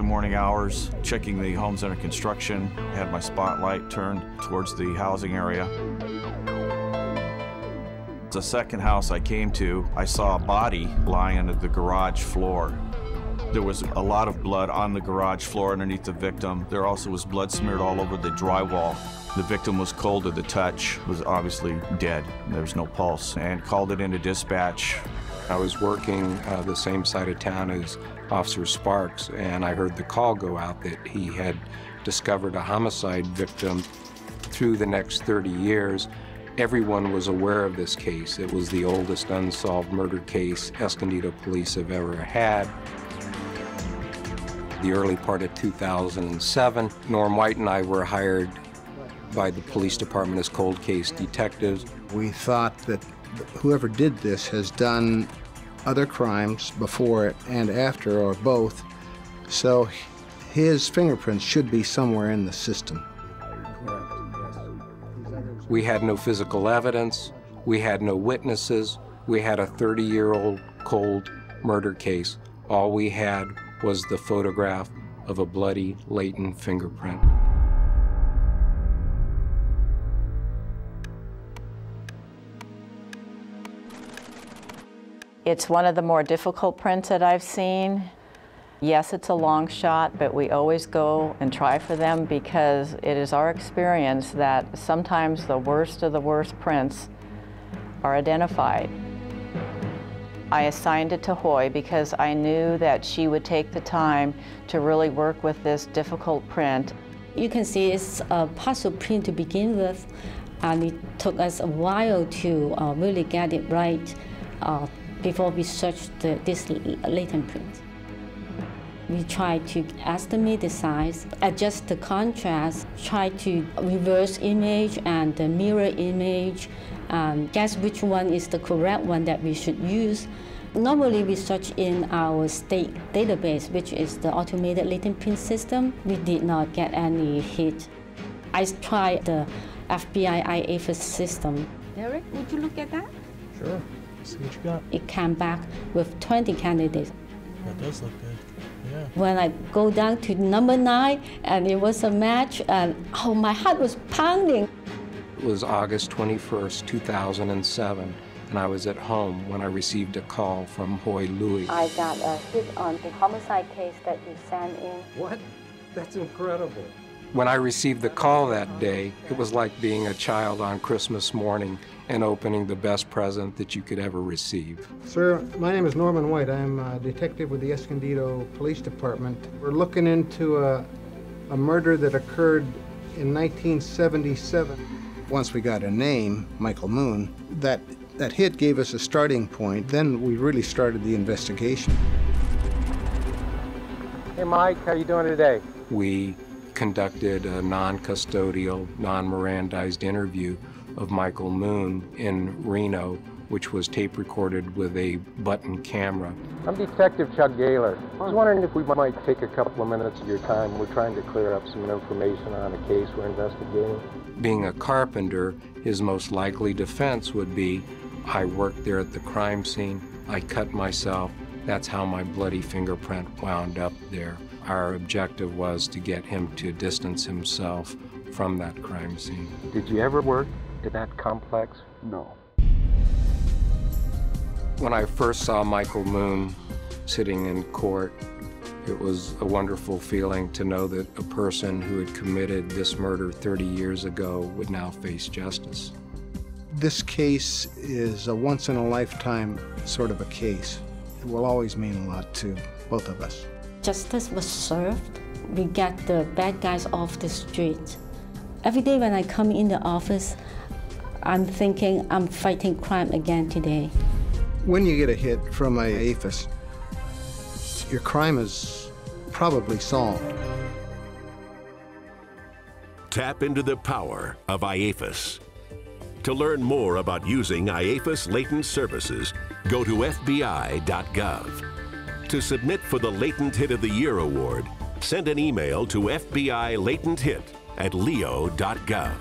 morning hours, checking the homes under construction. I had my spotlight turned towards the housing area. The second house I came to, I saw a body lying under the garage floor. There was a lot of blood on the garage floor underneath the victim. There also was blood smeared all over the drywall. The victim was cold to the touch, was obviously dead. There was no pulse, and called it into dispatch. I was working the same side of town as Officer Sparks, and I heard the call go out that he had discovered a homicide victim. Through the next 30 years, everyone was aware of this case. It was the oldest unsolved murder case Escondido police have ever had. The early part of 2007, Norm White and I were hired by the police department as cold case detectives. We thought that whoever did this has done other crimes before it and after, or both, so his fingerprints should be somewhere in the system. We had no physical evidence, we had no witnesses, we had a 30-year-old cold murder case. All we had was the photograph of a bloody latent fingerprint. It's one of the more difficult prints that I've seen. Yes, it's a long shot, but we always go and try for them because it is our experience that sometimes the worst of the worst prints are identified. I assigned it to Hoi because I knew that she would take the time to really work with this difficult print. You can see it's a puzzle print to begin with, and it took us a while to really get it right before we searched this latent print. We try to estimate the size, adjust the contrast, try to reverse image and the mirror image, guess which one is the correct one that we should use. Normally we search in our state database, which is the automated latent print system. We did not get any hit. I tried the FBI IAFIS system. Derek, would you look at that? Sure. See what you got. It came back with 20 candidates. That does look good. Yeah. When I go down to number 9 and it was a match, and oh, my heart was pounding. It was August 21st, 2007, and I was at home when I received a call from Hoi Lui. I got a hit on the homicide case that you sent in. What? That's incredible. When I received the call that day, it was like being a child on Christmas morning and opening the best present that you could ever receive. Sir, my name is Norman White. I'm a detective with the Escondido Police Department. We're looking into a murder that occurred in 1977. Once we got a name, Michael Moon, that hit gave us a starting point. Then we really started the investigation. Hey Mike, how you doing today? We conducted a non-custodial, non-Mirandized interview of Michael Moon in Reno, which was tape recorded with a button camera. I'm Detective Chuck Gaylor. I was wondering if we might take a couple of minutes of your time. We're trying to clear up some information on a case we're investigating. Being a carpenter, his most likely defense would be, I worked there at the crime scene, I cut myself, that's how my bloody fingerprint wound up there. Our objective was to get him to distance himself from that crime scene. Did you ever work in that complex? No. When I first saw Michael Moon sitting in court, it was a wonderful feeling to know that a person who had committed this murder 30 years ago would now face justice. This case is a once-in-a-lifetime sort of a case. It will always mean a lot to both of us. Justice was served. We get the bad guys off the street. Every day when I come in the office, I'm thinking I'm fighting crime again today. When you get a hit from IAFIS, your crime is probably solved. Tap into the power of IAFIS. To learn more about using IAFIS latent services, go to FBI.gov. To submit for the Latent Hit of the Year award, send an email to FBI Latent Hit@leo.gov.